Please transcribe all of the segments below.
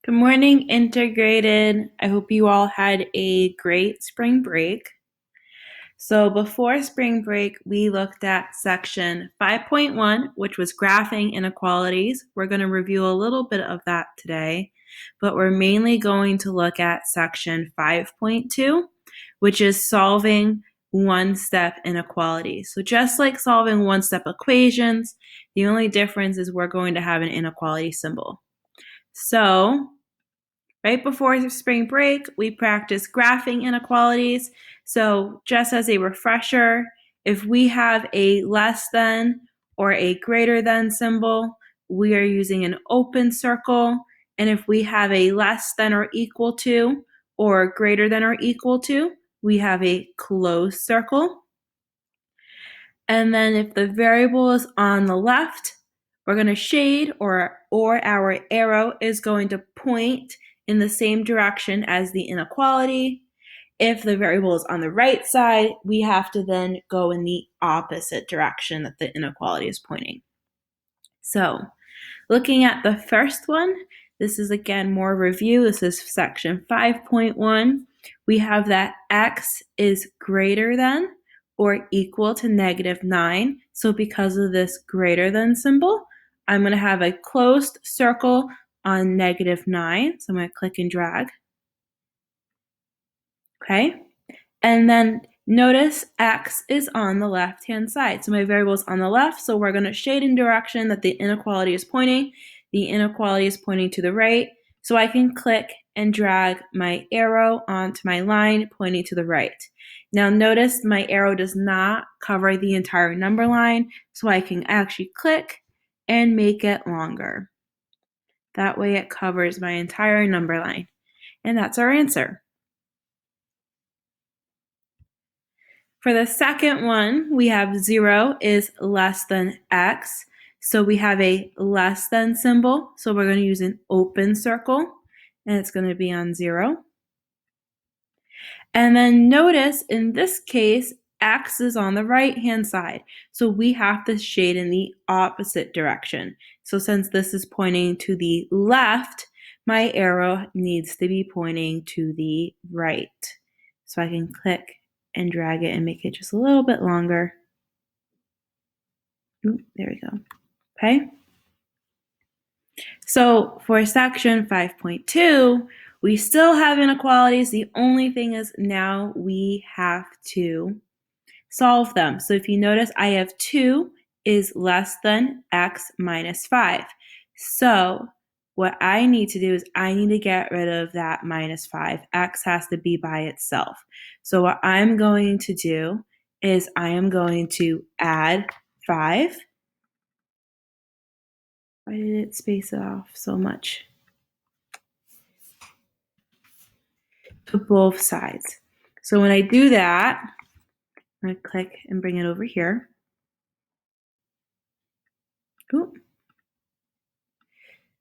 Good morning, integrated. I hope you all had a great spring break. So before spring break, we looked at section 5.1, which was graphing inequalities. We're going to review a little bit of that today, but we're mainly going to look at section 5.2, which is solving one-step inequalities. So just like solving one-step equations, the only difference is we're going to have an inequality symbol. So right before spring break, we practiced graphing inequalities. So just as a refresher, if we have a less than or a greater than symbol, we are using an open circle. And if we have a less than or equal to or greater than or equal to, we have a closed circle. And then if the variable is on the left, we're going to shade or our arrow is going to point in the same direction as the inequality. If the variable is on the right side, we have to then go in the opposite direction that the inequality is pointing. So looking at the first one, this is again more review. This is section 5.1. We have that x is greater than or equal to -9. So because of this greater than symbol, I'm going to have a closed circle on -9. So I'm going to click and drag. Okay. And then notice x is on the left-hand side. So my variable is on the left, so we're going to shade in direction that the inequality is pointing. The inequality is pointing to the right, so I can click and drag my arrow onto my line pointing to the right. Now notice my arrow does not cover the entire number line, so I can actually click and make it longer. That way it covers my entire number line. And that's our answer. For the second one, we have 0 is less than x. So we have a less than symbol. So we're going to use an open circle, and it's going to be on 0. And then notice in this case, x is on the right-hand side. So we have to shade in the opposite direction. So since this is pointing to the left, my arrow needs to be pointing to the right. So I can click and drag it and make it just a little bit longer. Ooh, there we go. Okay. So for section 5.2, we still have inequalities. The only thing is now we have to solve them. So if you notice, I have 2 is less than x minus 5. So what I need to do is I need to get rid of that minus 5. X has to be by itself. So what I'm going to do is I am going to add 5. Why did it space it off so much? To both sides. So when I do that, I'm going to click and bring it over here. Ooh.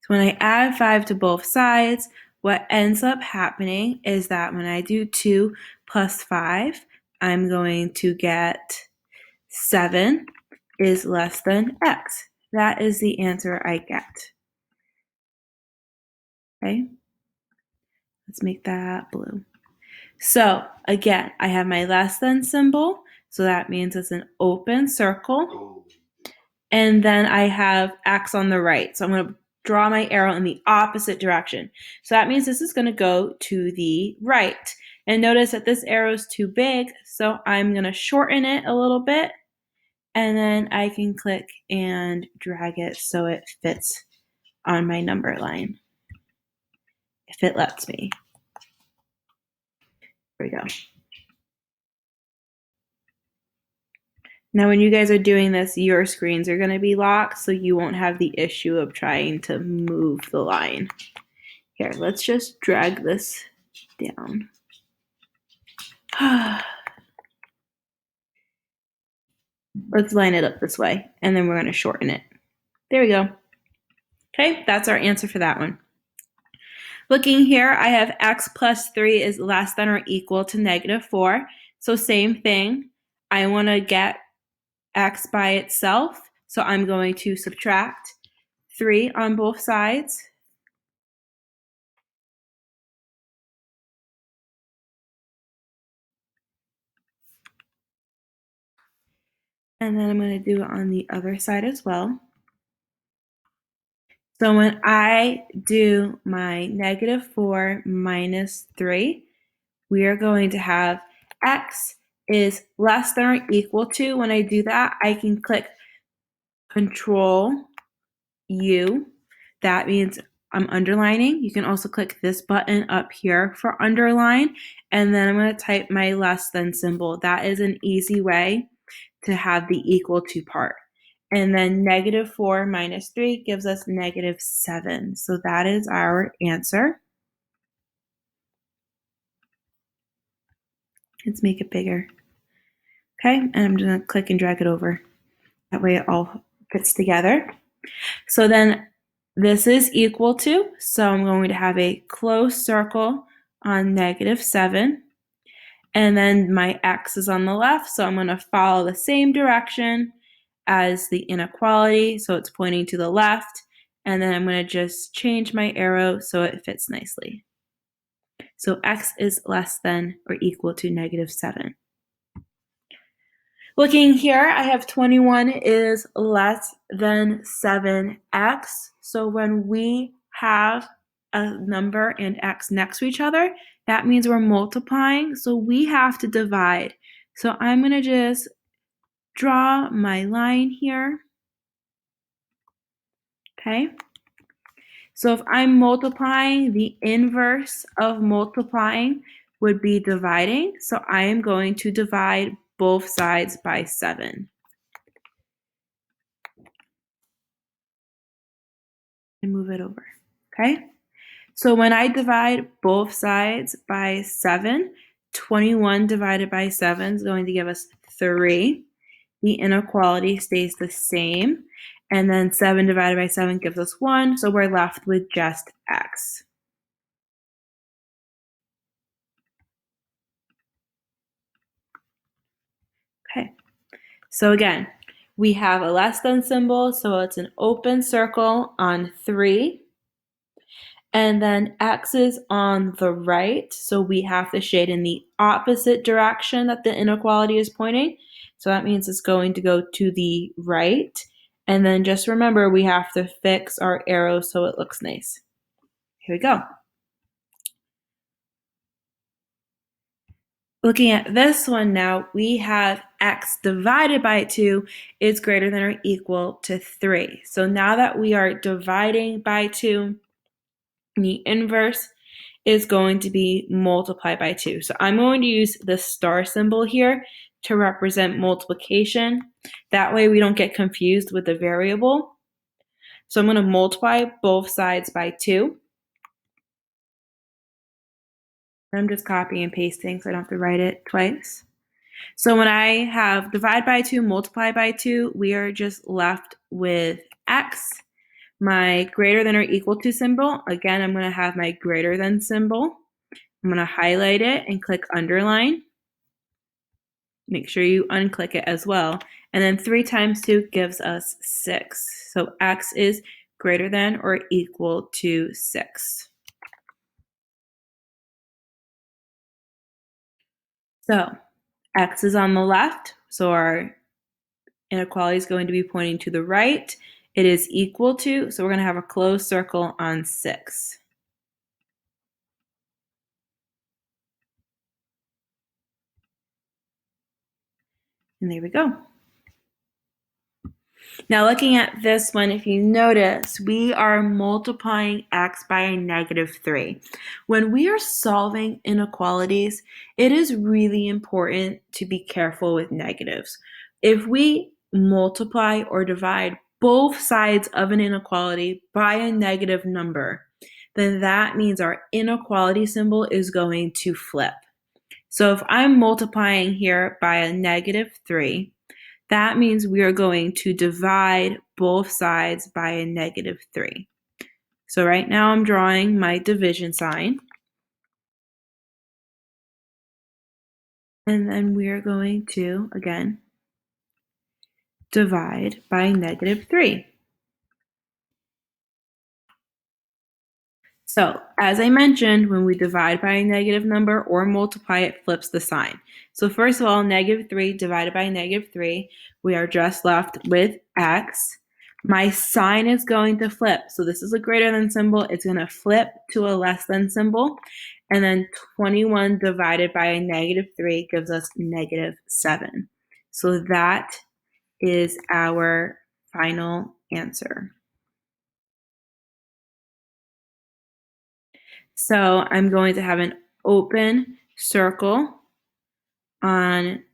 So when I add 5 to both sides, what ends up happening is that when I do 2 plus 5, I'm going to get 7 is less than x. That is the answer I get. Okay, let's make that blue. So again, I have my less than symbol, so that means it's an open circle. And then I have x on the right. So I'm going to draw my arrow in the opposite direction. So that means this is going to go to the right. And notice that this arrow is too big, so I'm going to shorten it a little bit. And then I can click and drag it so it fits on my number line, if it lets me. There we go. Now when you guys are doing this, your screens are going to be locked, so you won't have the issue of trying to move the line. Here, let's just drag this down. Let's line it up this way, and then we're going to shorten it. There we go. Okay, that's our answer for that one. Looking here, I have x plus 3 is less than or equal to -4. So same thing. I want to get x by itself, so I'm going to subtract 3 on both sides. And then I'm going to do it on the other side as well. So when I do my -4 minus 3, we are going to have x is less than or equal to. When I do that, I can click Control U. That means I'm underlining. You can also click this button up here for underline. And then I'm going to type my less than symbol. That is an easy way to have the equal to part. And then -4 minus 3 gives us -7. So that is our answer. Let's make it bigger. Okay, and I'm just going to click and drag it over. That way it all fits together. So then this is equal to, so I'm going to have a closed circle on -7. And then my x is on the left, so I'm going to follow the same direction as the inequality, so it's pointing to the left. And then I'm going to just change my arrow so it fits nicely. So x is less than or equal to -7. Looking here, I have 21 is less than 7x. So when we have a number and x next to each other, that means we're multiplying. So we have to divide. So I'm going to just draw my line here. Okay. So if I'm multiplying, the inverse of multiplying would be dividing. So I am going to divide both sides by 7. And move it over. Okay? So when I divide both sides by 7, 21 divided by 7 is going to give us 3. The inequality stays the same. And then 7 divided by 7 gives us 1. So we're left with just x. Okay. So again, we have a less than symbol, so it's an open circle on 3. And then x is on the right, so we have to shade in the opposite direction that the inequality is pointing. So that means it's going to go to the right. And then just remember, we have to fix our arrow so it looks nice. Here we go. Looking at this one now, we have x divided by 2 is greater than or equal to 3. So now that we are dividing by 2, the inverse is going to be multiplied by 2. So I'm going to use the star symbol here to represent multiplication. That way we don't get confused with the variable. So I'm going to multiply both sides by 2. I'm just copying and pasting so I don't have to write it twice. So when I have divide by 2, multiply by 2, we are just left with x. My greater than or equal to symbol, again, I'm going to have my greater than symbol. I'm going to highlight it and click underline. Make sure you unclick it as well. And then 3 times 2 gives us 6. So x is greater than or equal to 6. So x is on the left, so our inequality is going to be pointing to the right. It is equal to, so we're going to have a closed circle on 6. And there we go. Now looking at this one, if you notice, we are multiplying x by a -3. When we are solving inequalities, it is really important to be careful with negatives. If we multiply or divide both sides of an inequality by a negative number, then that means our inequality symbol is going to flip. So if I'm multiplying here by a -3, that means we are going to divide both sides by a -3. So right now I'm drawing my division sign. And then we are going to, again, divide by -3. So, as I mentioned, when we divide by a negative number or multiply, it flips the sign. So first of all, -3 divided by -3, we are just left with x. My sign is going to flip. So this is a greater than symbol. It's going to flip to a less than symbol. And then 21 divided by a -3 gives us -7. So that is our final answer. So I'm going to have an open circle on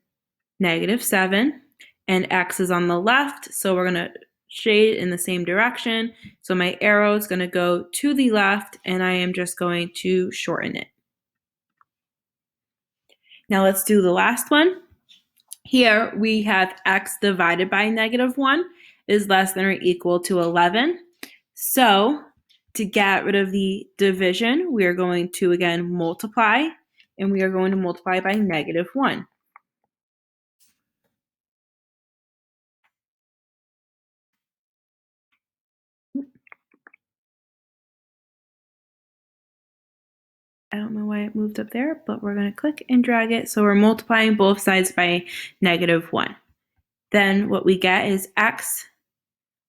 -7, and x is on the left, so we're going to shade in the same direction. So my arrow is going to go to the left, and I am just going to shorten it. Now let's do the last one. Here we have x divided by -1 is less than or equal to 11. So to get rid of the division, we are going to again multiply, and we are going to multiply by -1. I don't know why it moved up there, but we're going to click and drag it. So we're multiplying both sides by -1. Then what we get is x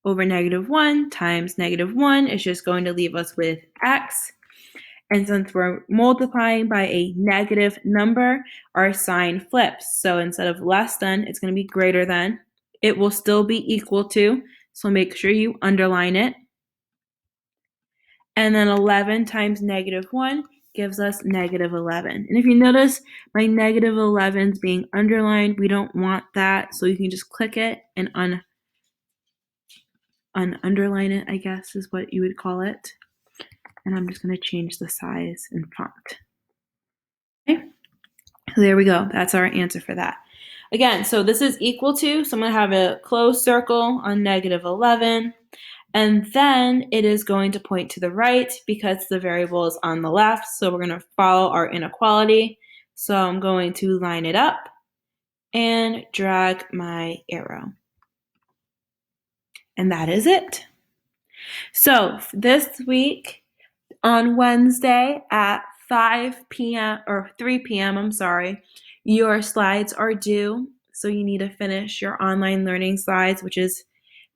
over -1 times -1 is just going to leave us with x. And since we're multiplying by a negative number, our sign flips. So instead of less than, it's going to be greater than. It will still be equal to, so make sure you underline it. And then 11 times -1 gives us -11. And if you notice, my -11 is being underlined. We don't want that, so you can just click it and underline it, I guess is what you would call it. And I'm just going to change the size and font. Okay, so there we go. That's our answer for that. Again, so this is equal to, so I'm going to have a closed circle on -11. And then it is going to point to the right because the variable is on the left. So we're going to follow our inequality. So I'm going to line it up and drag my arrow. And that is it. So this week on Wednesday at 5 p.m. or 3 p.m., I'm sorry, your slides are due. So you need to finish your online learning slides, which is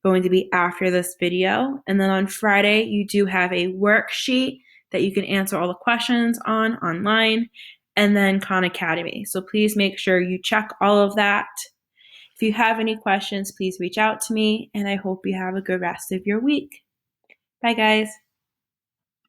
going to be after this video. And then on Friday, you do have a worksheet that you can answer all the questions on online, and then Khan Academy. So please make sure you check all of that. If you have any questions, please reach out to me, and I hope you have a good rest of your week. Bye, guys.